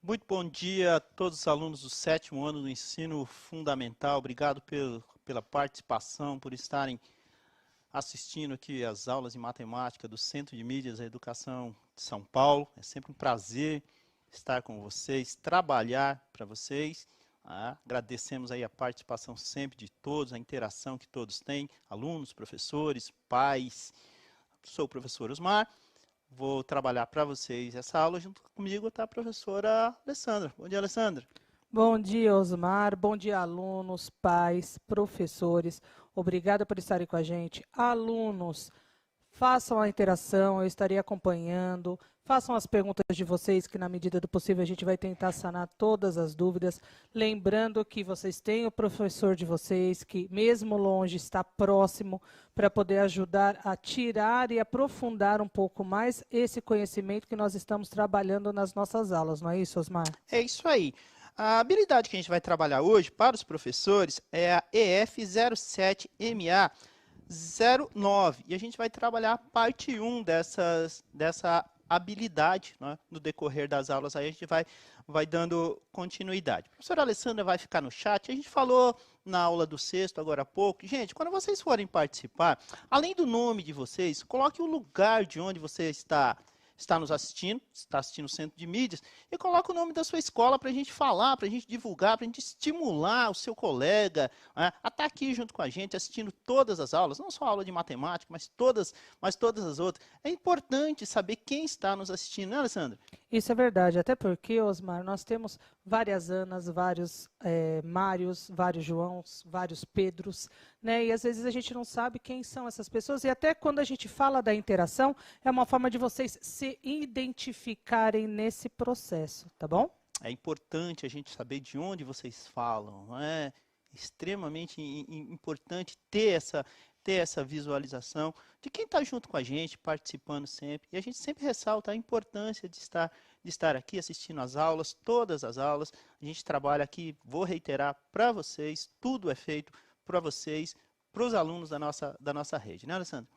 Muito bom dia a todos os alunos do 7º ano do ensino fundamental. Obrigado pela participação, por estarem assistindo aqui às aulas de matemática do Centro de Mídias da Educação de São Paulo. É sempre um prazer estar com vocês, trabalhar para vocês. Agradecemos aí a participação sempre de todos, a interação que todos têm, alunos, professores, pais. Sou o professor Osmar. Vou trabalhar para vocês essa aula. Junto comigo está a professora Alessandra. Bom dia, Alessandra. Bom dia, Osmar. Bom dia, alunos, pais, professores. Obrigada por estarem com a gente. Alunos, façam a interação, eu estarei acompanhando. Façam as perguntas de vocês, que na medida do possível a gente vai tentar sanar todas as dúvidas. Lembrando que vocês têm o professor de vocês, que mesmo longe está próximo, para poder ajudar a tirar e aprofundar um pouco mais esse conhecimento que nós estamos trabalhando nas nossas aulas. Não é isso, Osmar? É isso aí. A habilidade que a gente vai trabalhar hoje para os professores é a EF07MA09. E a gente vai trabalhar a parte 1 dessa habilidade, né? No decorrer das aulas. Aí a gente vai dando continuidade. A professora Alessandra vai ficar no chat. A gente falou na aula do 6º agora há pouco. Gente, quando vocês forem participar, além do nome de vocês, coloque o lugar de onde você está nos assistindo, está assistindo o Centro de Mídias, e coloca o nome da sua escola para a gente falar, para a gente divulgar, para a gente estimular o seu colega a estar aqui junto com a gente, assistindo todas as aulas, não só a aula de matemática, mas todas as outras. É importante saber quem está nos assistindo, né, Alessandra? Isso é verdade, até porque, Osmar, nós temos várias Anas, vários Mários, vários Joãos, vários Pedros, né? E às vezes a gente não sabe quem são essas pessoas, e até quando a gente fala da interação, é uma forma de vocês se identificarem nesse processo, tá bom? É importante a gente saber de onde vocês falam, não é? Extremamente importante ter essa visualização de quem está junto com a gente, participando sempre. E a gente sempre ressalta a importância de estar aqui assistindo às aulas, todas as aulas. A gente trabalha aqui, vou reiterar, para vocês, tudo é feito para vocês, para os alunos da nossa rede, né, Alessandra?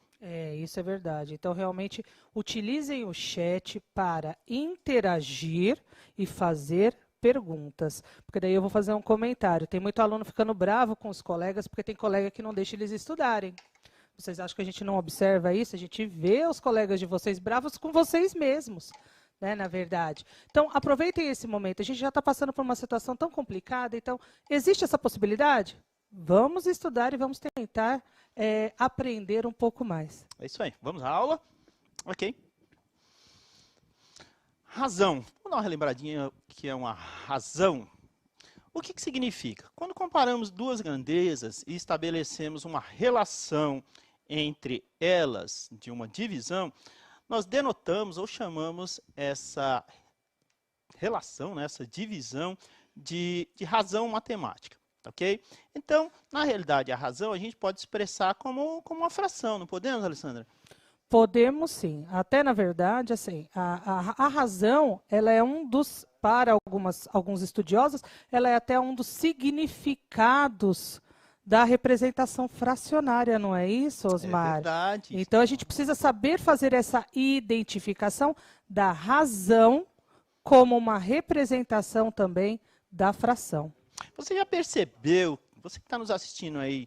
Isso é verdade. Então, realmente, utilizem o chat para interagir e fazer perguntas. Porque daí eu vou fazer um comentário. Tem muito aluno ficando bravo com os colegas, porque tem colega que não deixa eles estudarem. Vocês acham que a gente não observa isso? A gente vê os colegas de vocês bravos com vocês mesmos, né, na verdade. Então, aproveitem esse momento. A gente já está passando por uma situação tão complicada, então, existe essa possibilidade? Vamos estudar e vamos tentar aprender um pouco mais. É isso aí. Vamos à aula? Ok. Razão. Vamos dar uma relembradinha que é uma razão. O que significa? Quando comparamos duas grandezas e estabelecemos uma relação entre elas de uma divisão, nós denotamos ou chamamos essa relação, né, essa divisão de razão matemática. Ok? Então, na realidade, a razão a gente pode expressar como uma fração, não podemos, Alessandra? Podemos sim. Até, na verdade, assim, a razão, ela é para alguns estudiosos, ela é até um dos significados da representação fracionária, não é isso, Osmar? É verdade. Então, a gente precisa saber fazer essa identificação da razão como uma representação também da fração. Você já percebeu, você que está nos assistindo aí,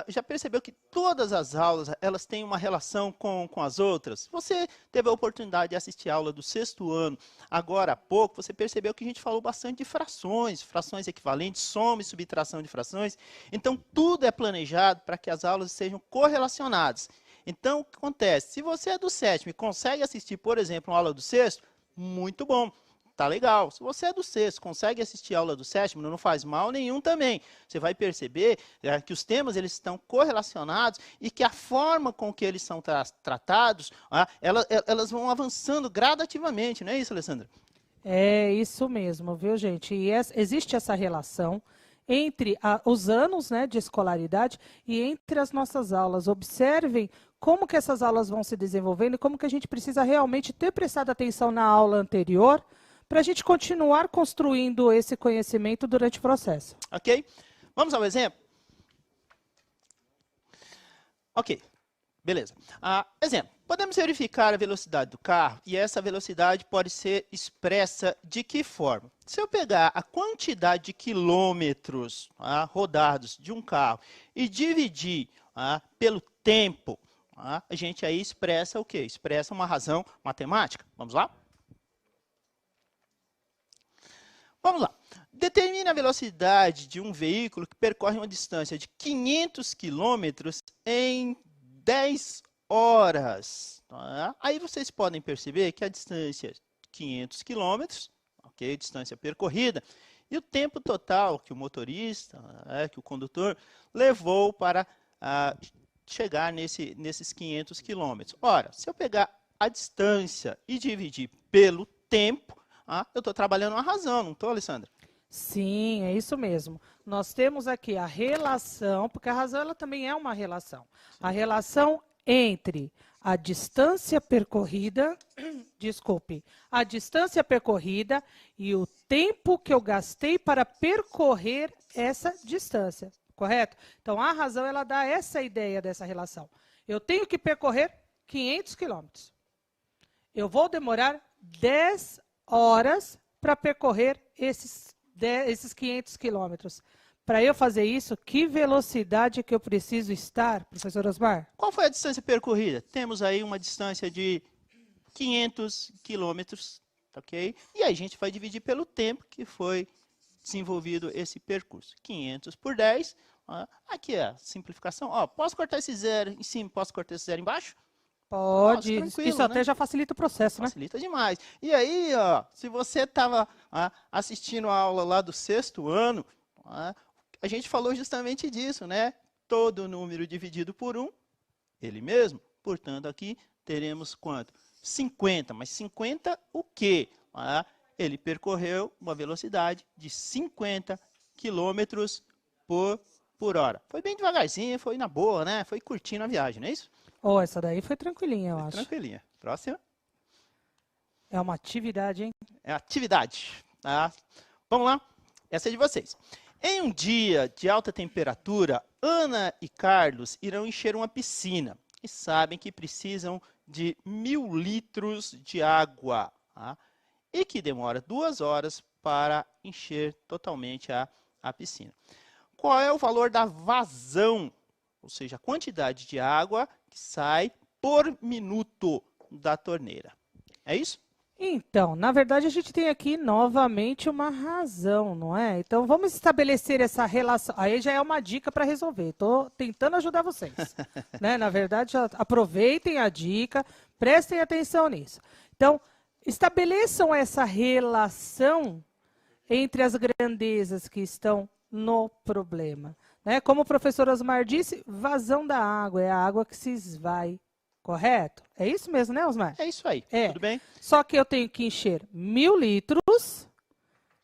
já percebeu que todas as aulas elas têm uma relação com as outras? Você teve a oportunidade de assistir a aula do 6º ano, agora há pouco, você percebeu que a gente falou bastante de frações, frações equivalentes, soma e subtração de frações. Então, tudo é planejado para que as aulas sejam correlacionadas. Então, o que acontece? Se você é do 7º e consegue assistir, por exemplo, uma aula do 6º, muito bom. Tá legal. Se você é do 6º, consegue assistir a aula do 7º, não faz mal nenhum também. Você vai perceber que os temas eles estão correlacionados e que a forma com que eles são tratados, elas vão avançando gradativamente, não é isso, Alessandra? É isso mesmo, viu, gente? E existe essa relação entre os anos, né, de escolaridade e entre as nossas aulas. Observem como que essas aulas vão se desenvolvendo e como que a gente precisa realmente ter prestado atenção na aula anterior para a gente continuar construindo esse conhecimento durante o processo. Ok? Vamos ao exemplo? Ok, beleza. Exemplo. Podemos verificar a velocidade do carro e essa velocidade pode ser expressa de que forma? Se eu pegar a quantidade de quilômetros rodados de um carro e dividir pelo tempo, a gente aí expressa o quê? Expressa uma razão matemática. Vamos lá? Vamos lá. Determine a velocidade de um veículo que percorre uma distância de 500 quilômetros em 10 horas. Aí vocês podem perceber que a distância de 500 quilômetros, ok, distância percorrida, e o tempo total que o motorista, que o condutor, levou para chegar nesses 500 quilômetros. Ora, se eu pegar a distância e dividir pelo tempo, eu estou trabalhando uma razão, não estou, Alessandra? Sim, é isso mesmo. Nós temos aqui a relação, porque a razão ela também é uma relação. Sim. A relação entre a distância percorrida, desculpe, a distância percorrida e o tempo que eu gastei para percorrer essa distância, correto? Então, a razão ela dá essa ideia dessa relação. Eu tenho que percorrer 500 quilômetros. Eu vou demorar 10 horas para percorrer esses 500 quilômetros. Para eu fazer isso, que velocidade que eu preciso estar, professor Osmar? Qual foi a distância percorrida? Temos aí uma distância de 500 quilômetros, ok? E aí a gente vai dividir pelo tempo que foi desenvolvido esse percurso. 500 por 10. Aqui é a simplificação. Posso cortar esse zero em cima, posso cortar esse zero embaixo? Pode, tranquilo, isso até né? já facilita o processo, né? Facilita demais. E aí, se você estava assistindo a aula lá do 6º ano, a gente falou justamente disso, né? Todo número dividido por 1, ele mesmo. Portanto, aqui teremos quanto? 50. Mas 50 o quê? Ele percorreu uma velocidade de 50 quilômetros por hora. Foi bem devagarzinho, foi na boa, né? Foi curtindo a viagem, não é isso? Oh, essa daí foi tranquilinha, eu Foi acho. tranquilinha. Próxima. É uma atividade, hein? É atividade. Vamos lá? Essa é de vocês. Em um dia de alta temperatura, Ana e Carlos irão encher uma piscina e sabem que precisam de 1000 litros de água e que demora 2 horas para encher totalmente a piscina. Qual é o valor da vazão, ou seja, a quantidade de água que sai por minuto da torneira? É isso? Então, na verdade, a gente tem aqui novamente uma razão, não é? Então, vamos estabelecer essa relação. Aí já é uma dica para resolver. Estou tentando ajudar vocês. Né? Na verdade, aproveitem a dica, prestem atenção nisso. Então, estabeleçam essa relação entre as grandezas que estão no problema. Né? Como o professor Osmar disse, vazão da água é a água que se esvai. Correto? É isso mesmo, né, Osmar? É isso aí. É. Tudo bem? Só que eu tenho que encher 1000 litros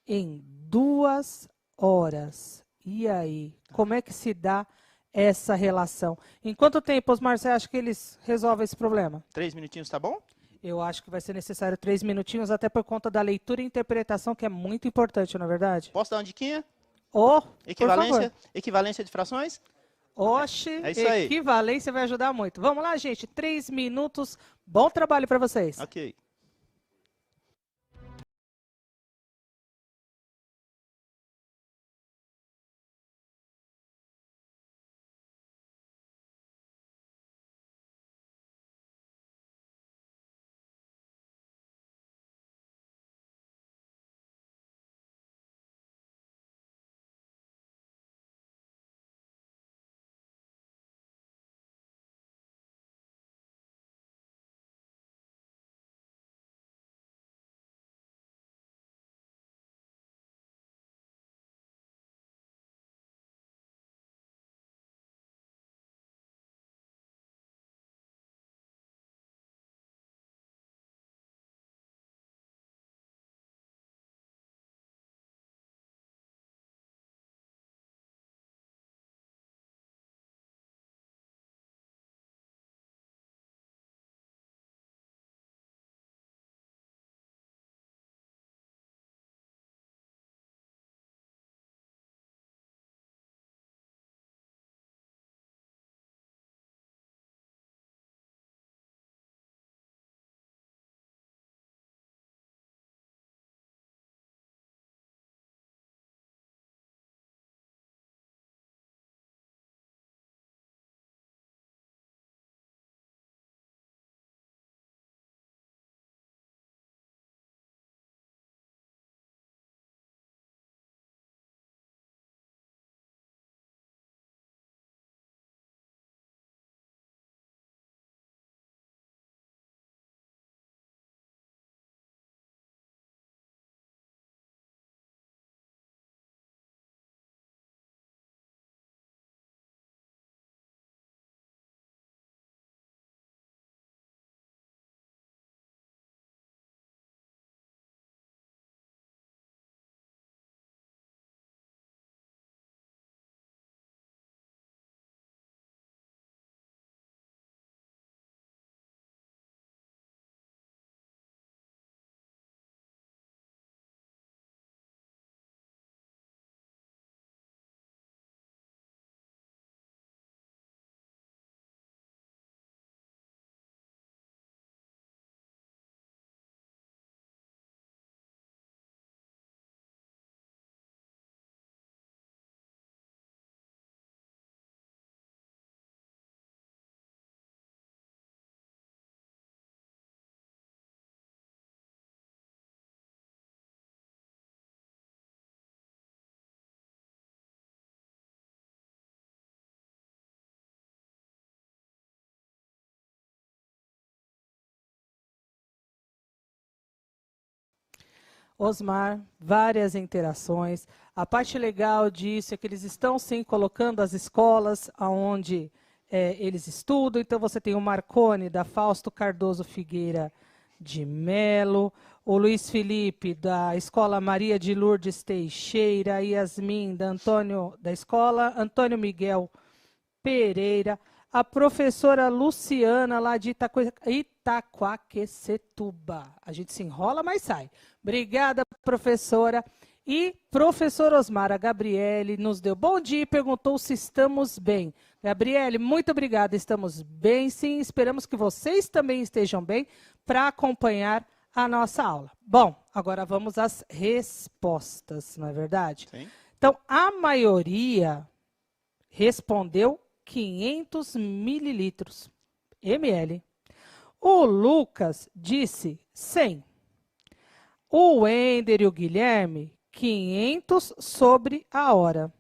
em 2 horas. E aí, como é que se dá essa relação? Em quanto tempo, Osmar, você acha que eles resolvem esse problema? 3 minutinhos, tá bom? Eu acho que vai ser necessário 3 minutinhos, até por conta da leitura e interpretação, que é muito importante, não é verdade? Posso dar uma diquinha? Equivalência de frações? Oxe, É isso aí. equivalência vai ajudar muito. Vamos lá, gente. 3 minutos. Bom trabalho para vocês. Ok. Osmar, várias interações. A parte legal disso é que eles estão sim colocando as escolas onde eles estudam. Então você tem o Marcone, da Fausto Cardoso Figueira de Melo, o Luiz Felipe, da Escola Maria de Lourdes Teixeira, Yasmin, da Escola Antônio Miguel Pereira, a professora Luciana, lá de Itaquaquecetuba. A gente se enrola, mas sai. Obrigada, professora. E professor Osmar, a Gabriele nos deu bom dia e perguntou se estamos bem. Gabriele, muito obrigada. Estamos bem, sim. Esperamos que vocês também estejam bem para acompanhar a nossa aula. Bom, agora vamos às respostas, não é verdade? Sim. Então, a maioria respondeu 500 mililitros, ml. O Lucas disse 100. O Wender e o Guilherme, 500 sobre a hora.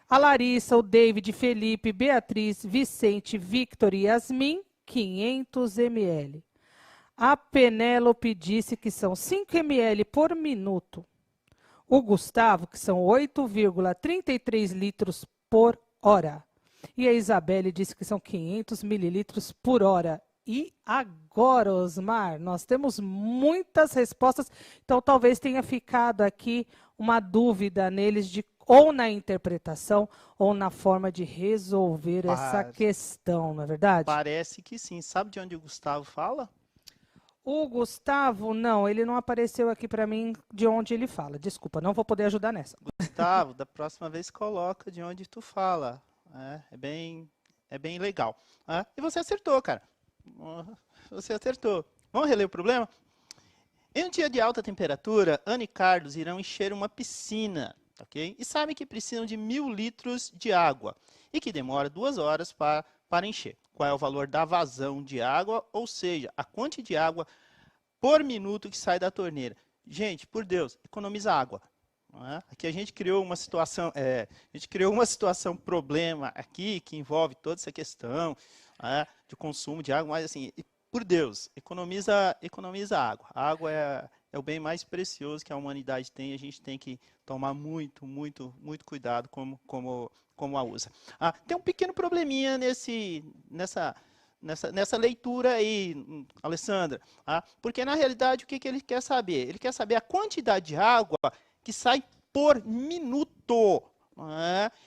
A Larissa, o David, Felipe, Beatriz, Vicente, Victor e Yasmin, 500 ml. A Penélope disse que são 5 ml por minuto. O Gustavo, que são 8,33 litros por hora. E a Isabelle disse que são 500 mililitros por hora. E agora, Osmar, nós temos muitas respostas, então talvez tenha ficado aqui uma dúvida neles ou na interpretação ou na forma de resolver essa questão, não é verdade? Parece que sim. Sabe de onde o Gustavo fala? O Gustavo, não, ele não apareceu aqui para mim de onde ele fala. Desculpa, não vou poder ajudar nessa. Gustavo, da próxima vez coloca de onde tu fala. É bem legal. E você acertou, cara. Você acertou. Vamos reler o problema? Em um dia de alta temperatura, Ana e Carlos irão encher uma piscina, ok? E sabem que precisam de 1.000 litros de água e que demora 2 horas para encher. Qual é o valor da vazão de água, ou seja, a quantidade de água por minuto que sai da torneira? Gente, por Deus, economiza água. Aqui a gente criou uma situação problema aqui que envolve toda essa questão de consumo de água, mas assim, por Deus, economiza água. A água é o bem mais precioso que a humanidade tem, e a gente tem que tomar muito, muito, muito cuidado como a usa. Tem um pequeno probleminha nessa leitura aí, Alessandra, porque na realidade o que ele quer saber? Ele quer saber a quantidade de água que sai por minuto.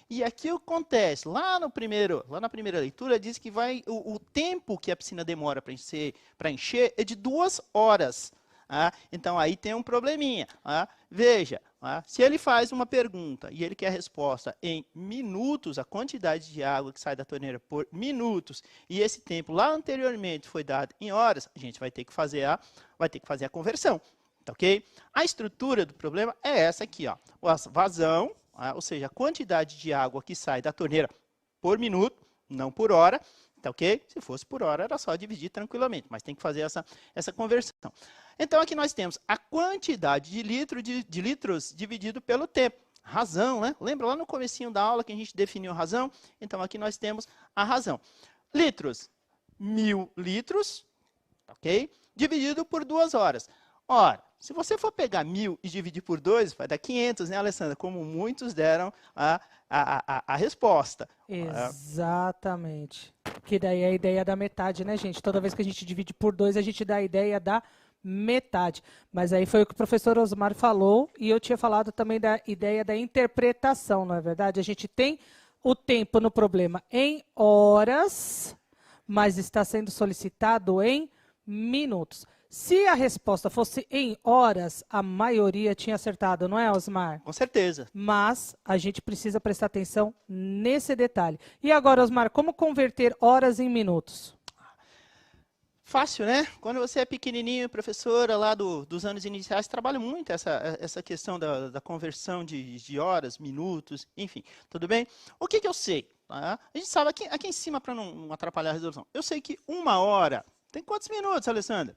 E aqui o que acontece? Lá na primeira leitura diz que o tempo que a piscina demora para encher é de 2 horas. Então aí tem um probleminha. Veja, se ele faz uma pergunta e ele quer a resposta em minutos, a quantidade de água que sai da torneira por minutos, e esse tempo lá anteriormente foi dado em horas, a gente vai ter que fazer a conversão. Tá, ok? A estrutura do problema é essa aqui, ó. A vazão, ou seja, a quantidade de água que sai da torneira por minuto, não por hora, tá, ok? Se fosse por hora, era só dividir tranquilamente, mas tem que fazer essa conversão. Então, aqui nós temos a quantidade de litros dividido pelo tempo. Razão, né? Lembra lá no comecinho da aula que a gente definiu a razão? Então, aqui nós temos a razão. Litros, 1.000 litros, ok? Dividido por 2 horas. Ora, se você for pegar 1.000 e dividir por 2, vai dar 500, né, Alessandra? Como muitos deram a resposta. Exatamente. Que daí é a ideia da metade, né, gente? Toda vez que a gente divide por 2, a gente dá a ideia da metade. Mas aí foi o que o professor Osmar falou, e eu tinha falado também da ideia da interpretação, não é verdade? A gente tem o tempo no problema em horas, mas está sendo solicitado em minutos. Se a resposta fosse em horas, a maioria tinha acertado, não é, Osmar? Com certeza. Mas a gente precisa prestar atenção nesse detalhe. E agora, Osmar, como converter horas em minutos? Fácil, né? Quando você é pequenininho, professora lá dos anos iniciais, trabalha muito essa questão da conversão de horas, minutos, enfim. Tudo bem? O que eu sei? A gente sabe aqui em cima, para não atrapalhar a resolução, eu sei que 1 hora tem quantos minutos, Alessandra?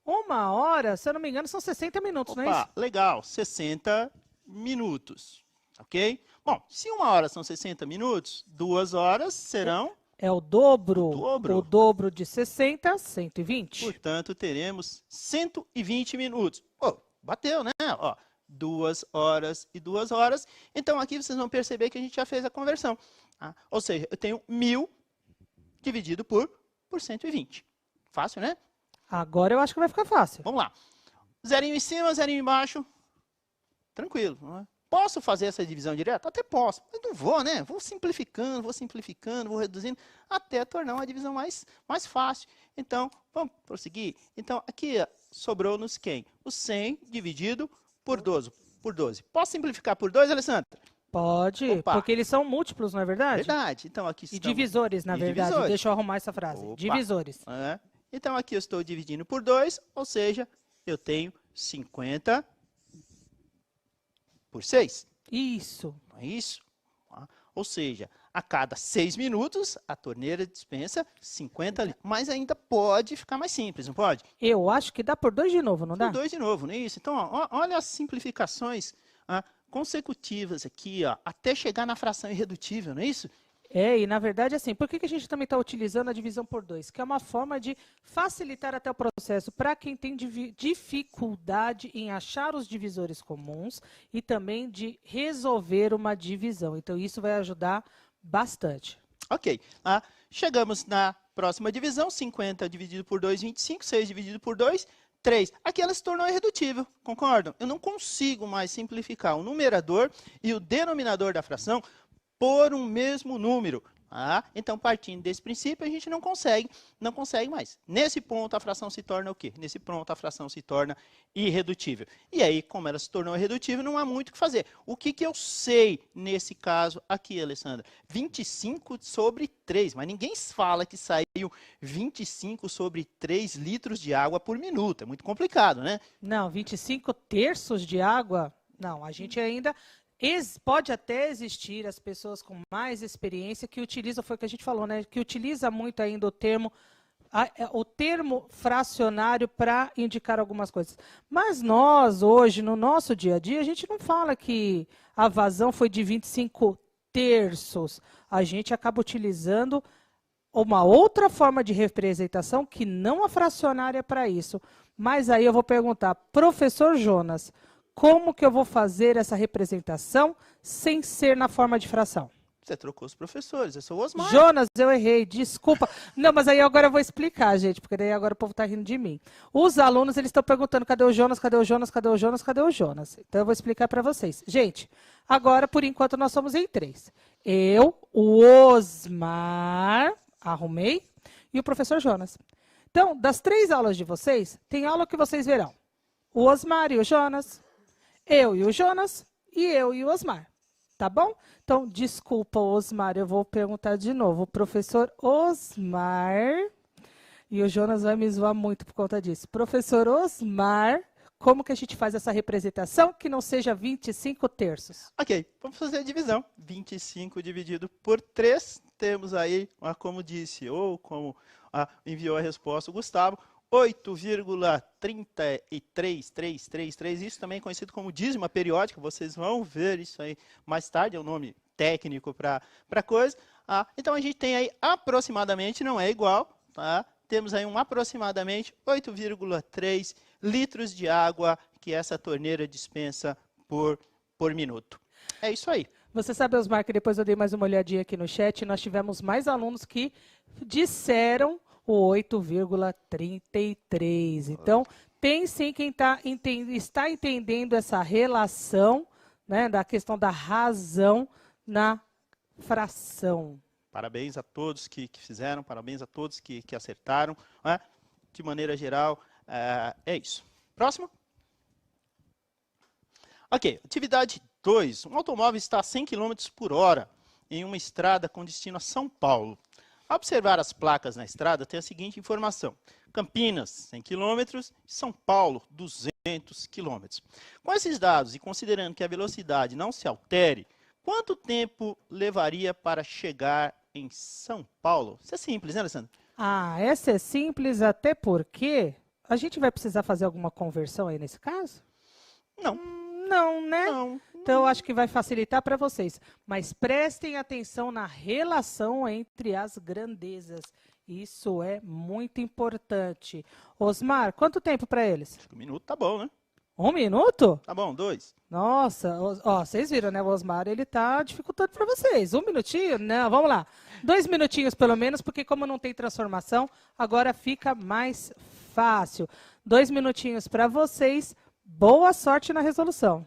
1 hora, se eu não me engano, são 60 minutos, não é isso? Legal, 60 minutos, ok? Bom, se 1 hora são 60 minutos, 2 horas serão... É o dobro. O dobro de 60, 120. Portanto, teremos 120 minutos. bateu, né? Ó, 2 horas e 2 horas. Então, aqui vocês vão perceber que a gente já fez a conversão. Tá? Ou seja, eu tenho 1.000 dividido por 120. Fácil, né? Agora eu acho que vai ficar fácil. Vamos lá. Zerinho em cima, zerinho embaixo. Tranquilo. Não é? Posso fazer essa divisão direta? Até posso, mas não vou, né? Vou simplificando, vou reduzindo, até tornar uma divisão mais fácil. Então, vamos prosseguir? Então, aqui sobrou-nos quem? O 100 dividido por 12. Posso simplificar por 2, Alessandra? Pode, Opa. porque eles são múltiplos, não é verdade? Verdade. Então, aqui E estamos... divisores, na verdade. divisores. Deixa eu arrumar essa frase. Opa. Divisores. É. Então, aqui eu estou dividindo por 2, ou seja, eu tenho 50 por 6. Isso. Não é isso? Ou seja, a cada 6 minutos, a torneira dispensa 50 litros. Mas ainda pode ficar mais simples, não pode? Eu acho que dá por 2 de novo, não dá? Por 2 de novo, não é isso? Então, ó, olha as simplificações consecutivas aqui, ó, até chegar na fração irredutível, não é isso? E na verdade, assim, por que a gente também está utilizando a divisão por 2? Que é uma forma de facilitar até o processo para quem tem dificuldade em achar os divisores comuns e também de resolver uma divisão. Então, isso vai ajudar bastante. Ok. Chegamos na próxima divisão, 50 dividido por 2, 25, 6 dividido por 2, 3. Aqui ela se tornou irredutível, concordam? Eu não consigo mais simplificar o numerador e o denominador da fração por um mesmo número. Então, partindo desse princípio, a gente não consegue mais. Nesse ponto, a fração se torna o quê? Nesse ponto, a fração se torna irredutível. E aí, como ela se tornou irredutível, não há muito o que fazer. O que eu sei nesse caso aqui, Alessandra? 25 sobre 3, mas ninguém fala que saiu 25 sobre 3 litros de água por minuto. É muito complicado, né? Não, 25 terços de água? Não, a gente ainda... Pode até existir as pessoas com mais experiência que utilizam, foi o que a gente falou, né? Que utiliza muito ainda o termo fracionário para indicar algumas coisas. Mas nós, hoje, no nosso dia a dia, a gente não fala que a vazão foi de 25 terços. A gente acaba utilizando uma outra forma de representação que não a fracionária para isso. Mas aí eu vou perguntar, professor Jonas, como que eu vou fazer essa representação sem ser na forma de fração? Você trocou os professores, eu sou o Osmar. Jonas, eu errei, desculpa. Não, mas aí agora eu vou explicar, gente, porque daí agora o povo está rindo de mim. Os alunos, eles estão perguntando, cadê o Jonas, cadê o Jonas, cadê o Jonas, cadê o Jonas? Então eu vou explicar para vocês. Gente, agora, por enquanto, nós somos em 3. Eu, o Osmar, arrumei, e o professor Jonas. Então, das 3 aulas de vocês, tem aula que vocês verão. O Osmar e o Jonas, eu e o Jonas, e eu e o Osmar. Tá bom? Então, desculpa, Osmar, eu vou perguntar de novo. O professor Osmar, e o Jonas vai me zoar muito por conta disso. Professor Osmar, como que a gente faz essa representação que não seja 25 terços? Ok, vamos fazer a divisão. 25 dividido por 3, temos aí, como disse, ou como enviou a resposta o Gustavo, 8,33333, isso também é conhecido como dízima periódica, vocês vão ver isso aí mais tarde, é um nome técnico para coisa. Então a gente tem aí aproximadamente, não é igual, tá? Temos aí aproximadamente 8,3 litros de água que essa torneira dispensa por minuto. É isso aí. Você sabe, Osmar, que depois eu dei mais uma olhadinha aqui no chat, nós tivemos mais alunos que disseram o 8,33. Então, tem sim quem está entendendo essa relação, né, da questão da razão na fração. Parabéns a todos que fizeram, parabéns a todos que acertaram. Né? De maneira geral, é isso. Próximo. Ok, atividade 2. Um automóvel está a 100 km por hora em uma estrada com destino a São Paulo. Ao observar as placas na estrada, tem a seguinte informação. Campinas, 100 km, São Paulo, 200 km. Com esses dados e considerando que a velocidade não se altere, quanto tempo levaria para chegar em São Paulo? Isso é simples, né, Alessandra? Essa é simples até porque a gente vai precisar fazer alguma conversão aí nesse caso? Não. Não, né? Não. Então, eu acho que vai facilitar para vocês. Mas prestem atenção na relação entre as grandezas. Isso é muito importante. Osmar, quanto tempo para eles? Acho que 1 minuto tá bom, né? 1 minuto? Tá bom, 2. Nossa, ó, vocês viram, né? O Osmar, ele tá dificultando para vocês. 1 minutinho? Não, vamos lá. 2 minutinhos pelo menos, porque como não tem transformação, agora fica mais fácil. 2 minutinhos para vocês. Boa sorte na resolução.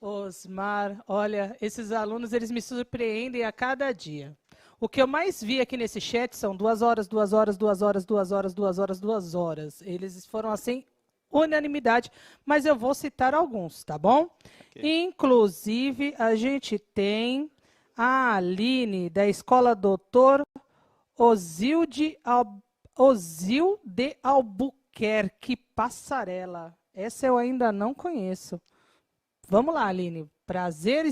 Osmar, olha, esses alunos, eles me surpreendem a cada dia. O que eu mais vi aqui nesse chat são 2 horas, 2 horas, 2 horas, 2 horas, 2 horas, 2 horas. Eles foram assim, unanimidade, mas eu vou citar alguns, tá bom? Okay. Inclusive, a gente tem a Aline, da Escola Doutor Osilde Albuquerque Passarela. Essa eu ainda não conheço. Vamos lá, Aline. Prazer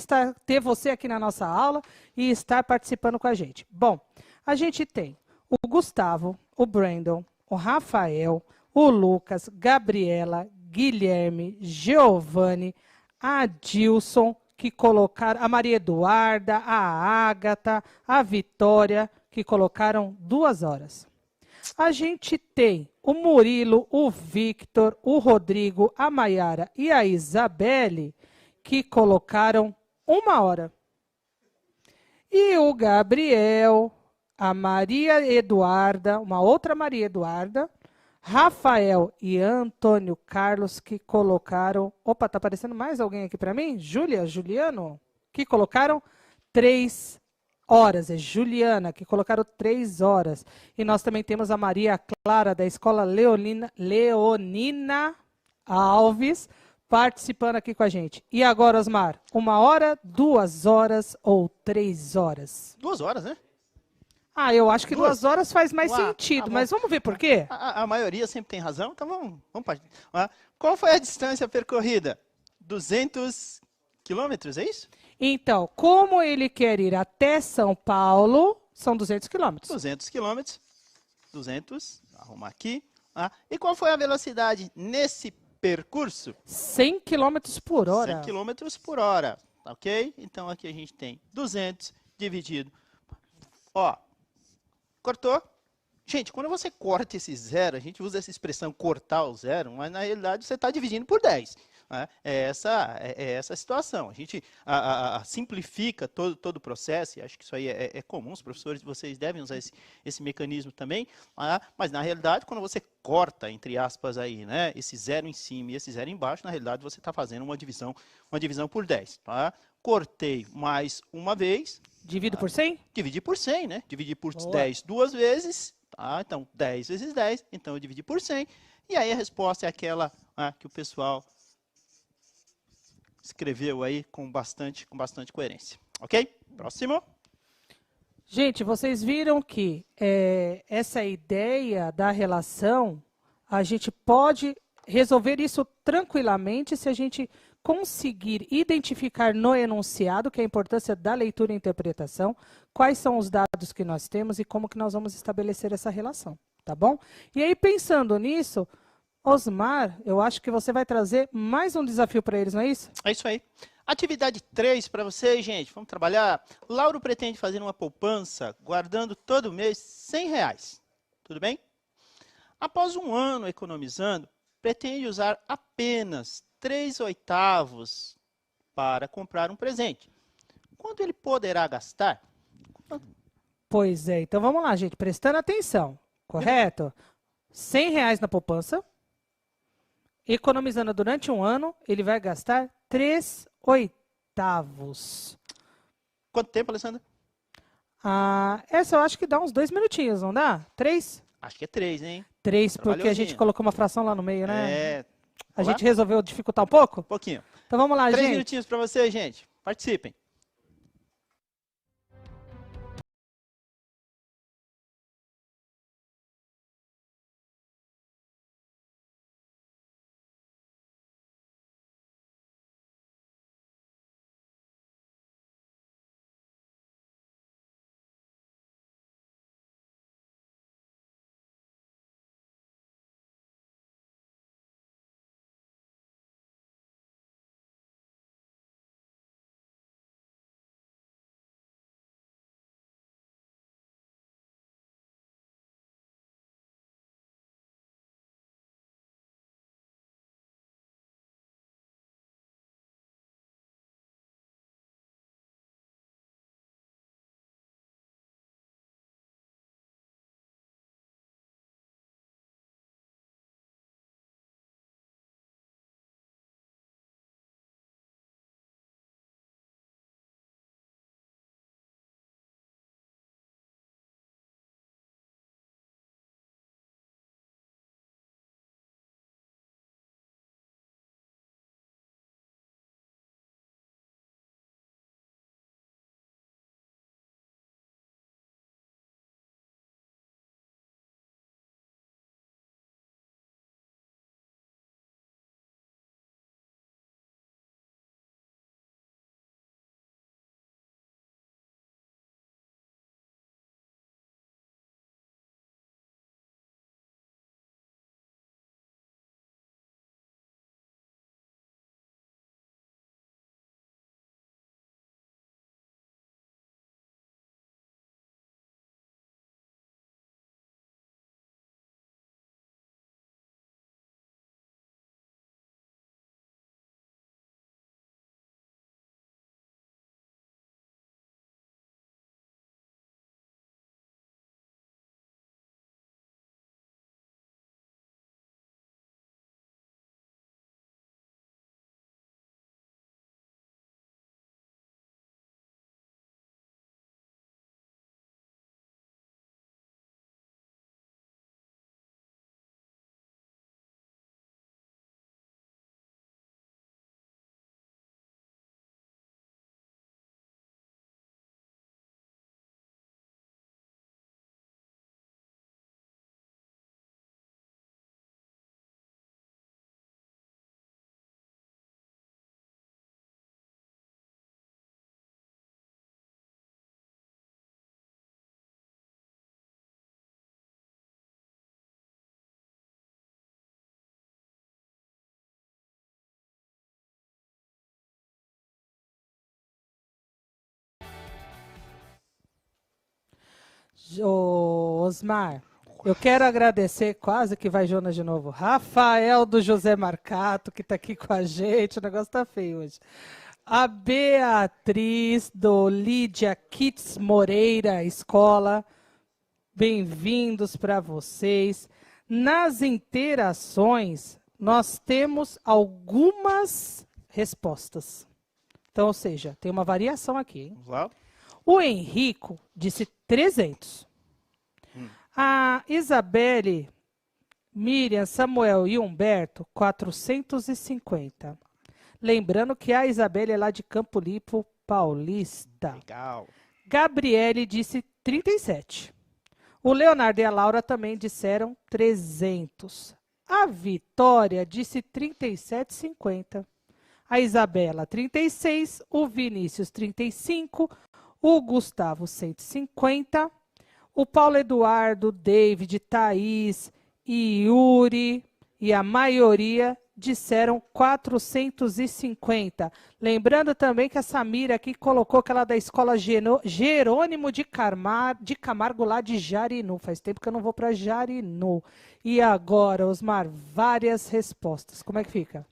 ter você aqui na nossa aula e estar participando com a gente. Bom, a gente tem o Gustavo, o Brandon, o Rafael, o Lucas, Gabriela, Guilherme, Giovanni, a Dilson, que colocaram, a Maria Eduarda, a Ágata, a Vitória, que colocaram 2 horas. A gente tem o Murilo, o Victor, o Rodrigo, a Maiara e a Isabelle, que colocaram 1 hora. E o Gabriel, a Maria Eduarda, uma outra Maria Eduarda, Rafael e Antônio Carlos, que colocaram... Opa, tá aparecendo mais alguém aqui para mim? Juliano, que colocaram 3 horas. É Juliana, que colocaram 3 horas. E nós também temos a Maria Clara, da Escola Leonina Alves, participando aqui com a gente. E agora, Osmar, 1 hora, 2 horas ou 3 horas? 2 horas, né? Ah, eu acho que 2 horas faz mais sentido, mas vamos ver por quê? A maioria sempre tem razão, então vamos partir. Qual foi a distância percorrida? 200 quilômetros, é isso? Então, como ele quer ir até São Paulo, são 200 quilômetros. 200 quilômetros. 200, arrumar aqui. E qual foi a velocidade nesse percurso? 100 km por hora. 100 km por hora, ok? Então aqui a gente tem 200 dividido. Ó, cortou? Gente, quando você corta esse zero, a gente usa essa expressão cortar o zero, mas na realidade você está dividindo por 10. né? É essa a situação. A gente simplifica todo o processo, e acho que isso aí é comum, os professores, vocês devem usar esse mecanismo também, mas na realidade, quando você corta, entre aspas, aí, né, esse zero em cima e esse zero embaixo, na realidade você está fazendo uma divisão por 10. Tá? Cortei mais uma vez. Divido por 100? Dividir por 100, né? Dividir por Boa. 10 duas vezes, tá? Então, 10 vezes 10, então eu dividi por 100. E aí a resposta é aquela que o pessoal escreveu aí com bastante coerência. Ok? Próximo. Gente, vocês viram que essa ideia da relação, a gente pode resolver isso tranquilamente se a gente conseguir identificar no enunciado, que é a importância da leitura e interpretação, quais são os dados que nós temos e como que nós vamos estabelecer essa relação, tá bom? E aí, pensando nisso, Osmar, eu acho que você vai trazer mais um desafio para eles, não é isso? É isso aí. Atividade 3 para vocês, gente. Vamos trabalhar. Lauro pretende fazer uma poupança guardando todo mês R$ 100. Tudo bem? Após um ano economizando, pretende usar apenas 3/8 para comprar um presente. Quanto ele poderá gastar? Pois é, então vamos lá, gente, prestando atenção, correto? R$ 100 na poupança, economizando durante um ano, ele vai gastar 3/8. Quanto tempo, Alessandra? Essa eu acho que dá uns 2 minutinhos, não dá? 3? Acho que é 3, hein? 3, porque a gente Trabalhosinho. colocou uma fração lá no meio, né? É. A Olá? gente resolveu dificultar um pouco? Um pouquinho. Então vamos lá, 3 gente. minutinhos para vocês, gente. Participem. Osmar, Eu quero agradecer, quase que vai Jonas de novo, Rafael do José Marcato, que está aqui com a gente, o negócio tá feio hoje. A Beatriz do Lídia Kits Moreira Escola, bem-vindos para vocês. Nas interações, nós temos algumas respostas. Então, ou seja, tem uma variação aqui, hein? Vamos lá. O Henrico disse 300. A Isabelle, Miriam, Samuel e Humberto, 450. Lembrando que a Isabelle é lá de Campo Limpo, Paulista. Legal. Gabriele disse 37. O Leonardo e a Laura também disseram 300. A Vitória disse 37,50. A Isabela, 36. O Vinícius, 35. O Gustavo, 150. O Paulo Eduardo, David, Thaís e Yuri e a maioria disseram 450. Lembrando também que a Samira aqui colocou que ela é da escola Jerônimo de Camargo, lá de Jarinu. Faz tempo que eu não vou para Jarinu. E agora, Osmar, várias respostas. Como é que fica?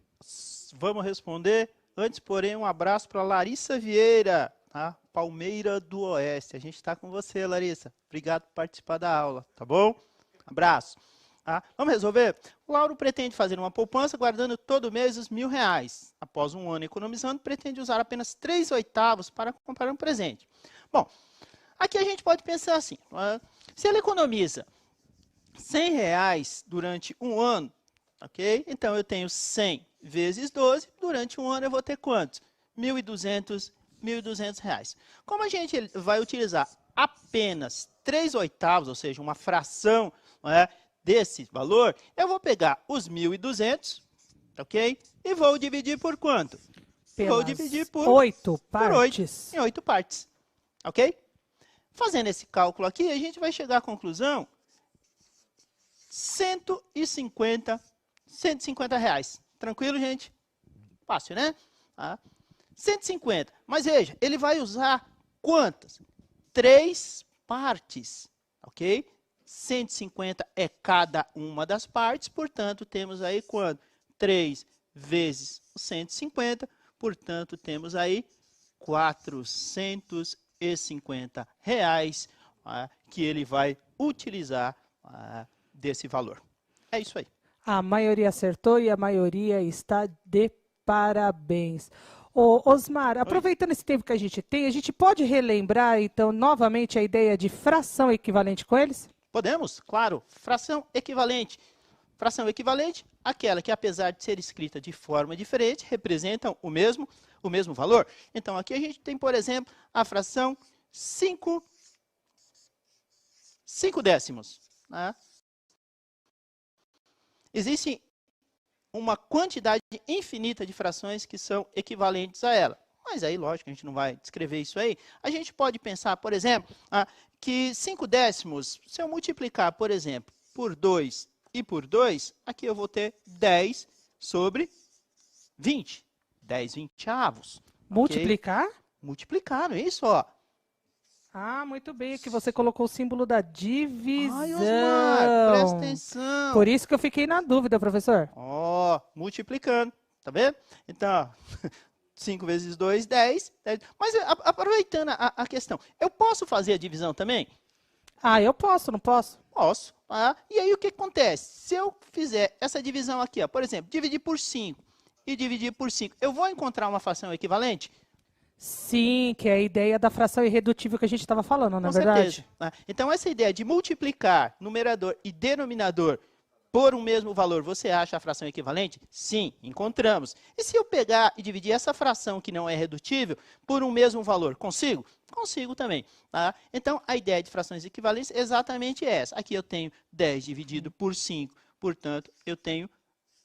Vamos responder. Antes, porém, um abraço para Larissa Vieira, tá? Palmeira do Oeste. A gente está com você, Larissa. Obrigado por participar da aula, tá bom? Abraço. Tá? Vamos resolver? O Lauro pretende fazer uma poupança guardando todo mês os R$1.000. Após um ano economizando, pretende usar apenas 3/8 para comprar um presente. Bom, aqui a gente pode pensar assim, se ele economiza R$100 durante um ano, ok? Então eu tenho 100 vezes 12, durante um ano eu vou ter quantos? R$1.200. Como a gente vai utilizar apenas 3/8, ou seja, uma fração, não é, desse valor, eu vou pegar os 1.200, ok? E vou dividir por quanto? Vou dividir por 8 partes. Em 8 partes, ok? Fazendo esse cálculo aqui, a gente vai chegar à conclusão, R$150. Tranquilo, gente? Fácil, né? Tá? 150. Mas veja, ele vai usar quantas? 3 partes, ok? 150 é cada uma das partes, portanto, temos aí quanto? 3 vezes 150, portanto, temos aí R$450 que ele vai utilizar desse valor. É isso aí. A maioria acertou e a maioria está de parabéns. Ô, Osmar, aproveitando esse tempo que a gente tem, a gente pode relembrar, então, novamente a ideia de fração equivalente com eles? Podemos, claro. Fração equivalente. Fração equivalente, aquela que, apesar de ser escrita de forma diferente, representam o mesmo valor. Então, aqui a gente tem, por exemplo, a fração 5 décimos. Né? Existe uma quantidade infinita de frações que são equivalentes a ela. Mas aí, lógico, a gente não vai descrever isso aí. A gente pode pensar, por exemplo, que 5 décimos, se eu multiplicar, por exemplo, por 2 e por 2, aqui eu vou ter 10 sobre 20. 10 vinteavos. Multiplicar? Okay? Multiplicar, não é isso? Ó. Ah, muito bem, aqui você colocou o símbolo da divisão. Ai, Osmar, presta atenção. Por isso que eu fiquei na dúvida, professor. Ó, multiplicando, tá vendo? Então, 5 vezes 2, 10. Mas aproveitando a questão, eu posso fazer a divisão também? Ah, eu posso, não posso? Posso. E aí o que acontece? Se eu fizer essa divisão aqui, ó, por exemplo, dividir por 5 e dividir por 5, eu vou encontrar uma fração equivalente? Sim, que é a ideia da fração irredutível que a gente estava falando, não é verdade? Certeza. Então, essa ideia de multiplicar numerador e denominador por um mesmo valor, você acha a fração equivalente? Sim, encontramos. E se eu pegar e dividir essa fração que não é redutível por um mesmo valor, consigo? Consigo também. Tá? Então, a ideia de frações equivalentes é exatamente essa. Aqui eu tenho 10 dividido por 5, portanto, eu tenho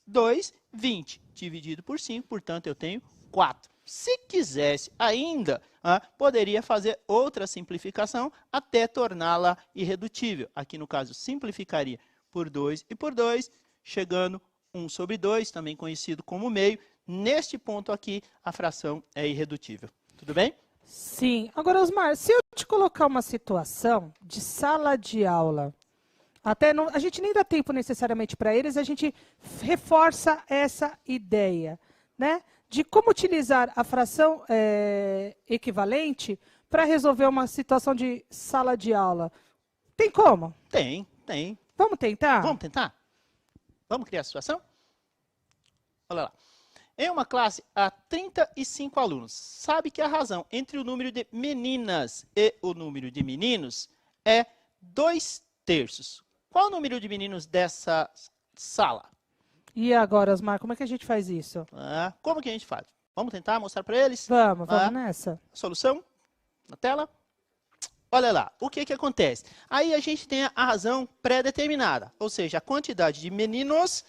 2, 20 dividido por 5, portanto, eu tenho 4. Se quisesse ainda, poderia fazer outra simplificação até torná-la irredutível. Aqui, no caso, simplificaria por 2 e por 2, chegando 1 sobre 2, também conhecido como meio. Neste ponto aqui, a fração é irredutível. Tudo bem? Sim. Agora, Osmar, se eu te colocar uma situação de sala de aula, Até não, a gente nem dá tempo necessariamente para eles, a gente reforça essa ideia, né? De como utilizar a fração equivalente para resolver uma situação de sala de aula. Tem como? Tem. Vamos tentar? Vamos tentar? Vamos criar a situação? Olha lá. Em uma classe há 35 alunos. Sabe que a razão entre o número de meninas e o número de meninos é 2/3. Qual o número de meninos dessa sala? E agora, Osmar, como é que a gente faz isso? Como que a gente faz? Vamos tentar mostrar para eles? Vamos nessa. Solução na tela. Olha lá, o que acontece? Aí a gente tem a razão pré-determinada, ou seja, a quantidade de meninos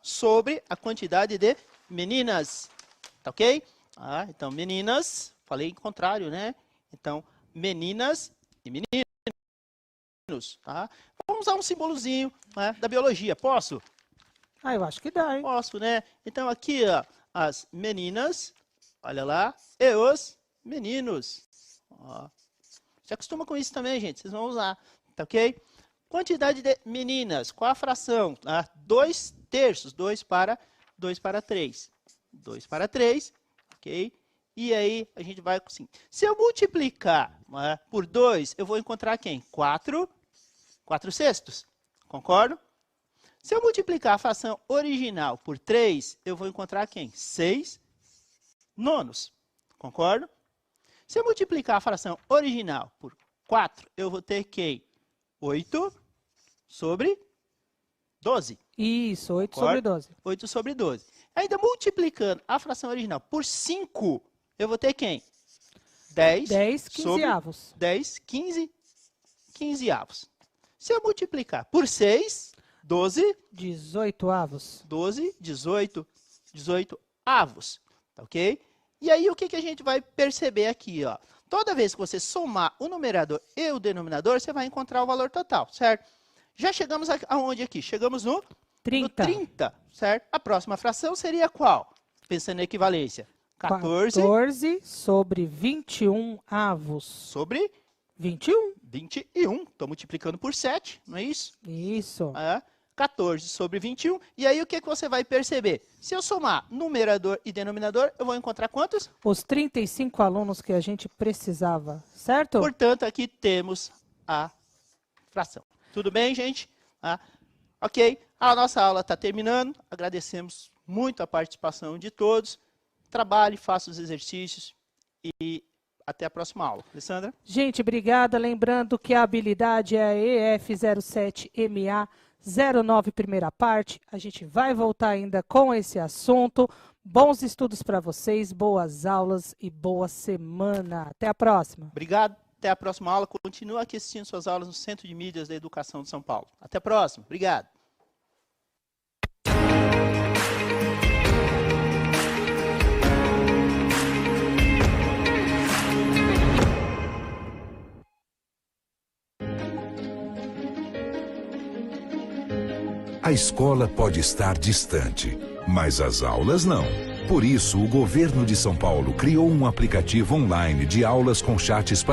sobre a quantidade de meninas, tá ok? Então, meninas, falei em contrário, né? Então, meninas e meninos, tá? Vamos usar um símbolozinho, né, da biologia, posso? Eu acho que dá, hein? Posso, né? Então, aqui, ó, as meninas, olha lá, e os meninos. Ó. Se acostuma com isso também, gente, vocês vão usar, tá ok? Quantidade de meninas, qual a fração? 2/3, 2 para 3. 2 para 3, ok? E aí, a gente vai assim. Se eu multiplicar por 2, eu vou encontrar quem? 4/6, concordo? Se eu multiplicar a fração original por 3, eu vou encontrar quem? 6/9, concordo? Se eu multiplicar a fração original por 4, eu vou ter quem? 8/12. Isso, 8/12. 8/12. Ainda multiplicando a fração original por 5, eu vou ter quem? 10 15avos. 10, 15 avos. Se eu multiplicar por 6, 12. 18avos. 12, 18 avos. Tá ok? E aí, o que a gente vai perceber aqui, ó? Toda vez que você somar o numerador e o denominador, você vai encontrar o valor total, certo? Já chegamos aonde aqui? Chegamos no 30. No 30, certo? A próxima fração seria qual? Pensando em equivalência. 14 sobre 21 avos. Sobre 21. 21. Estou multiplicando por 7, não é isso? Isso. 14 sobre 21. E aí, o que você vai perceber? Se eu somar numerador e denominador, eu vou encontrar quantos? Os 35 alunos que a gente precisava, certo? Portanto, aqui temos a fração. Tudo bem, gente? Ok, a nossa aula está terminando. Agradecemos muito a participação de todos. Trabalhe, faça os exercícios e até a próxima aula. Alessandra? Gente, obrigada. Lembrando que a habilidade é a EF07MA 09, primeira parte. A gente vai voltar ainda com esse assunto. Bons estudos para vocês, boas aulas e boa semana. Até a próxima. Obrigado. Até a próxima aula. Continue aqui assistindo suas aulas no Centro de Mídias da Educação de São Paulo. Até a próxima. Obrigado. A escola pode estar distante, mas as aulas não. Por isso, o governo de São Paulo criou um aplicativo online de aulas com chats para